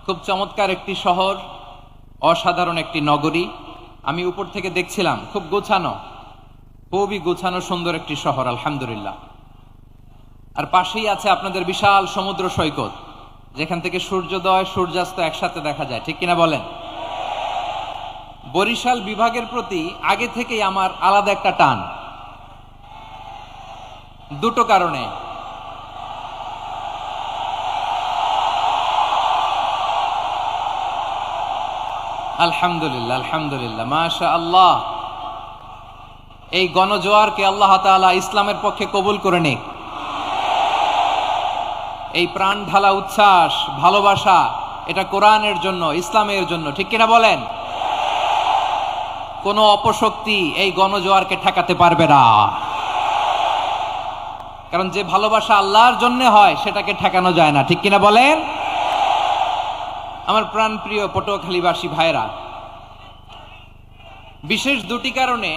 খুব চমৎকার একটি শহর, অসাধারণ একটি নগরী। আমি উপর থেকে দেখছিলাম, খুব গোছানো, খুবই গোছানো সুন্দর একটি শহর, আলহামদুলিল্লাহ। আর পাশেই আছে আপনাদের বিশাল সমুদ্র সৈকত, যেখান থেকে সূর্যোদয় সূর্যাস্ত একসাথে দেখা যায়, ঠিক কিনা বলেন? বরিশাল বিভাগের প্রতি আগে থেকেই আমার আলাদা একটা টান, দুটো কারণে। আলহামদুলিল্লাহ, আলহামদুলিল্লাহ, মাশা আল্লাহ। এই গণজোয়ারকে আল্লাহ তাআলা ইসলামের পক্ষে কবুল করে নিক। এই প্রাণ ঢালা উচ্ছ্বাস, ভালোবাসা, এটা কোরআনের জন্য, ইসলামের জন্য, ঠিক কিনা বলেন? কোন অপশক্তি এই গণজোয়ারকে ঠেকাতে পারবে না, কারণ যে ভালোবাসা আল্লাহর জন্য হয় সেটাকে ঠেকানো যায় না, ঠিক কিনা বলেন? আমার প্রাণ প্রিয় পটুয়াখালীবাসী ভাইরা, বিশেষ দুটি কারণে